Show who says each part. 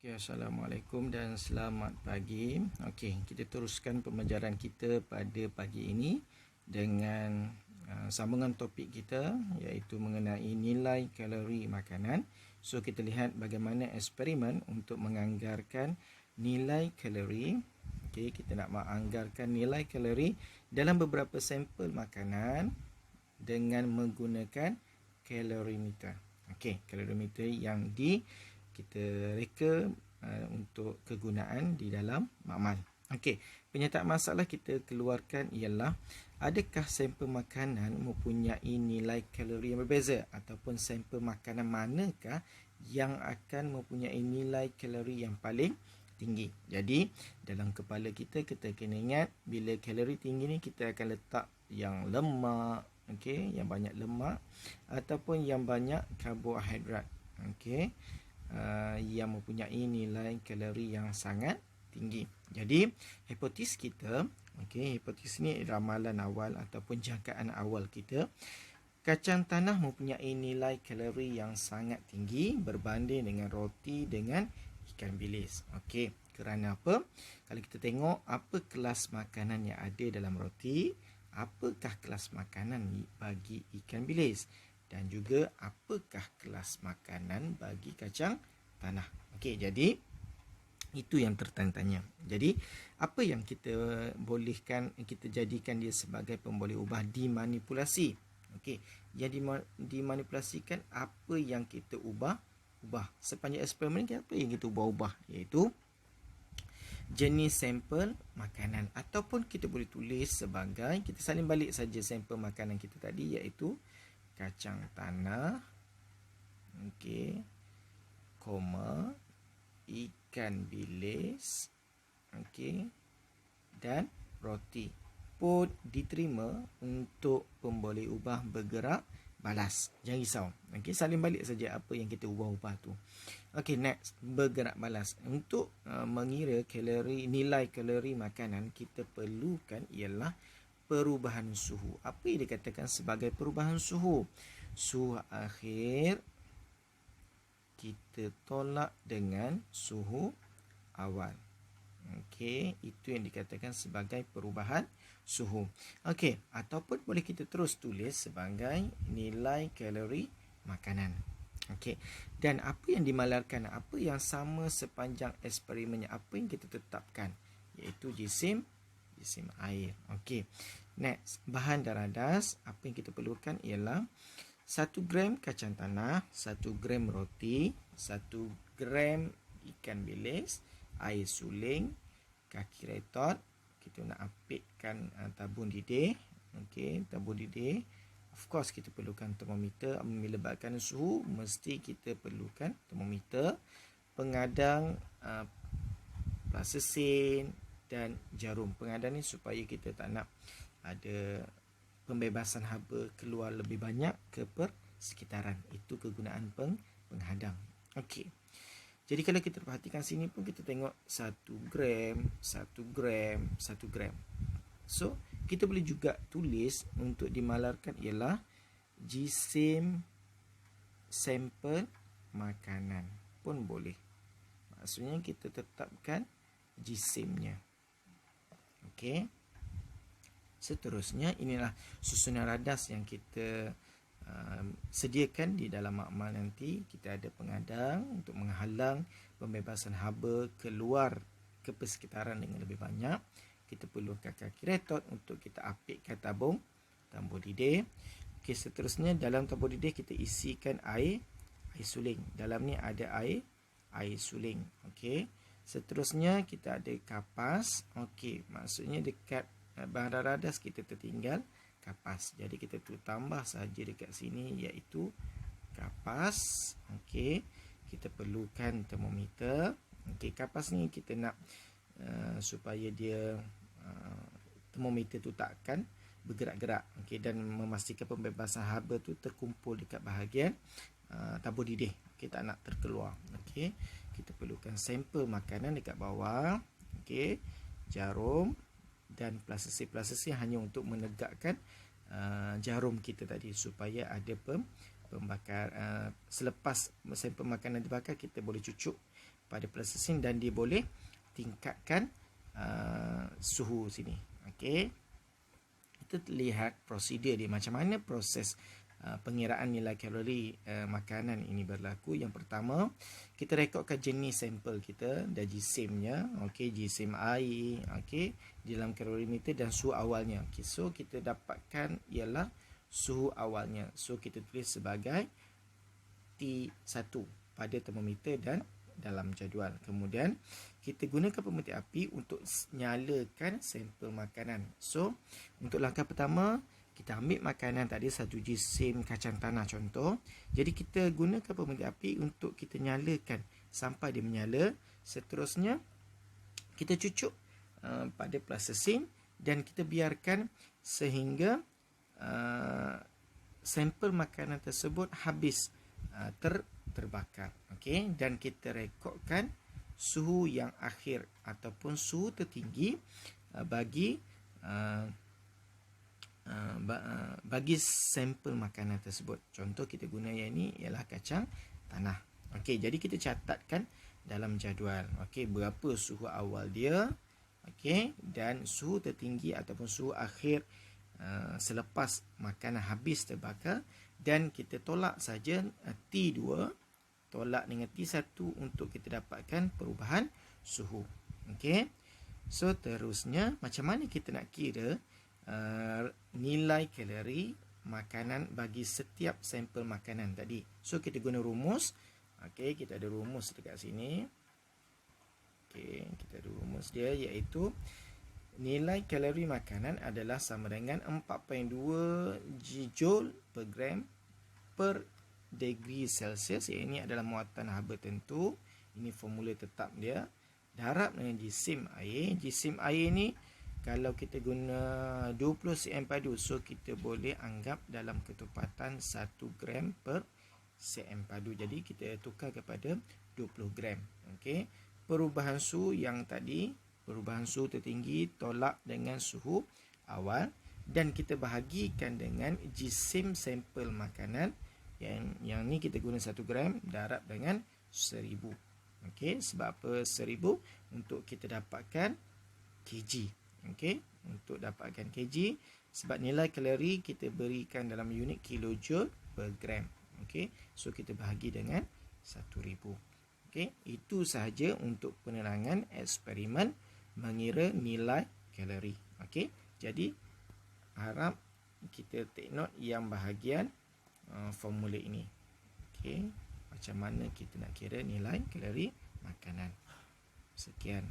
Speaker 1: Okay, Assalamualaikum dan selamat pagi. Okey, kita teruskan pembelajaran kita pada pagi ini dengan sambungan topik kita iaitu mengenai nilai kalori makanan. So, kita lihat bagaimana eksperimen untuk menganggarkan nilai kalori. Okey, kita nak menganggarkan nilai kalori dalam beberapa sampel makanan dengan menggunakan kalorimeter. Okey, kalorimeter yang kita reka untuk kegunaan di dalam makmal. Okey, penyertaan masalah kita keluarkan ialah adakah sampel makanan mempunyai nilai kalori yang berbeza ataupun sampel makanan manakah yang akan mempunyai nilai kalori yang paling tinggi. Jadi, dalam kepala kita kena ingat bila kalori tinggi ni kita akan letak yang lemak, okey, yang banyak lemak ataupun yang banyak karbohidrat. Okey. Yang mempunyai nilai kalori yang sangat tinggi. Jadi, hipotesis kita, hipotesis ni ramalan awal ataupun jangkaan awal kita, kacang tanah mempunyai nilai kalori yang sangat tinggi berbanding dengan roti dengan ikan bilis. Okey, kerana apa? Kalau kita tengok apa kelas makanan yang ada dalam roti, apakah kelas makanan bagi ikan bilis, dan juga apakah kelas makanan bagi kacang tanah. Okey, jadi itu yang tertanya-tanya. Jadi, apa yang kita bolehkan, kita jadikan dia sebagai pemboleh ubah dimanipulasi. Okey, yang dimanipulasikan apa yang kita ubah sepanjang eksperimen ni, apa yang kita ubah iaitu jenis sampel makanan, ataupun kita boleh tulis sebagai, kita salin balik saja sampel makanan kita tadi iaitu kacang tanah, okey, koma, ikan bilis, okey, dan roti pun diterima untuk pemboleh ubah bergerak balas. Jangan risau. Okey, salin balik saja apa yang kita ubah tu. Okey, next, bergerak balas. Untuk mengira nilai kalori makanan, kita perlukan ialah perubahan suhu. Apa yang dikatakan sebagai perubahan suhu? Suhu akhir kita tolak dengan suhu awal. Okey, itu yang dikatakan sebagai perubahan suhu. Okey, ataupun boleh kita terus tulis sebagai nilai kalori makanan. Okey, dan apa yang dimalarkan, apa yang sama sepanjang eksperimennya, apa yang kita tetapkan, iaitu jisim air. Okey. Next, bahan darah das, apa yang kita perlukan ialah 1 gram kacang tanah, 1 gram roti, 1 gram ikan bilis, air suling, kaki retot, kita nak apitkan tabung didih. Okey, tabung didih. Of course kita perlukan termometer. Melebatkan suhu mesti kita perlukan termometer, pengadang plasticine dan jarum. Pengadang ni supaya kita tak nak ada pembebasan haba keluar lebih banyak ke persekitaran. Itu kegunaan penghadang. Okey. Jadi kalau kita perhatikan sini pun kita tengok 1 gram, 1 gram, 1 gram. So, kita boleh juga tulis untuk dimalarkan ialah jisim sampel makanan pun boleh. Maksudnya kita tetapkan jisimnya. Okey. Seterusnya, inilah susunan radas yang kita sediakan di dalam makmal nanti. Kita ada pengadang untuk menghalang pembebasan haba keluar ke persekitaran dengan lebih banyak. Kita perlukan kaki retot untuk kita apitkan tabung didih. Okey, seterusnya dalam tabung didih kita isikan air suling. Dalam ni ada air suling. Okey. Seterusnya kita ada kapas. Okey, maksudnya dekat bahan radas kita tertinggal kapas. Jadi kita tu tambah saja dekat sini iaitu kapas. Okey, kita perlukan termometer. Okey, kapas ni kita nak supaya dia termometer tu takkan bergerak-gerak. Okey, dan memastikan pembebasan haba tu terkumpul dekat bahagian tabung didih. Okey, tak nak terkeluar. Okey, kita perlukan sampel makanan dekat bawah. Okey, jarum dan plastisine hanya untuk menegakkan jarum kita tadi supaya ada pembakar. Selepas sampel makanan dibakar, kita boleh cucuk pada processing dan dia boleh tingkatkan suhu sini. Okey. Kita lihat prosedur dia, macam mana proses pengiraan nilai kalori makanan ini berlaku. Yang pertama, kita rekodkan jenis sampel kita dan jisimnya, okey, jisim air, okey, di dalam kalorimeter dan suhu awalnya. Okey, so kita dapatkan ialah suhu awalnya. So kita tulis sebagai T1 pada termometer dan dalam jadual. Kemudian kita gunakan pemetik api untuk nyalakan sampel makanan. So untuk langkah pertama, kita ambil makanan tadi, satu jisim kacang tanah contoh. Jadi kita gunakan pemetik api untuk kita nyalakan sampai dia menyala. Seterusnya kita cucuk pada processing dan kita biarkan sehingga sampel makanan tersebut habis terbakar. Okey, dan kita rekodkan suhu yang akhir ataupun suhu tertinggi bagi sampel makanan tersebut. Contoh kita guna yang ini ialah kacang tanah. Okey, jadi kita catatkan dalam jadual. Okey, berapa suhu awal dia, okey, dan suhu tertinggi ataupun suhu akhir selepas makanan habis terbakar, dan kita tolak saja T2 tolak dengan T1 untuk kita dapatkan perubahan suhu. Okey. So terusnya, macam mana kita nak kira nilai kalori makanan bagi setiap sampel makanan tadi. So kita guna rumus. Okey, kita ada rumus dekat sini. Okey, kita ada rumus dia, iaitu nilai kalori makanan adalah sama dengan 4.2 gijoule per gram per degree Celsius. Ini adalah muatan haba tentu. Ini formula tetap dia. Darab dengan jisim air. Jisim air ni kalau kita guna 20 cm padu, so kita boleh anggap dalam ketepatan 1 gram per cm padu. Jadi kita tukar kepada 20 gram. Okey. Perubahan suhu yang tadi, perubahan suhu tertinggi tolak dengan suhu awal, dan kita bahagikan dengan jisim sampel makanan. Yang ni kita guna 1 gram darab dengan 1000. Okey, sebab apa 1000? Untuk kita dapatkan kg. Okey, untuk dapatkan kg, sebab nilai kalori kita berikan dalam unit kilojoule per gram. Okey, so kita bahagi dengan 1000. Okey, itu sahaja untuk penerangan eksperimen mengira nilai kalori. Okey, jadi harap kita take note yang bahagian formula ini. Okey, macam mana kita nak kira nilai kalori makanan. Sekian.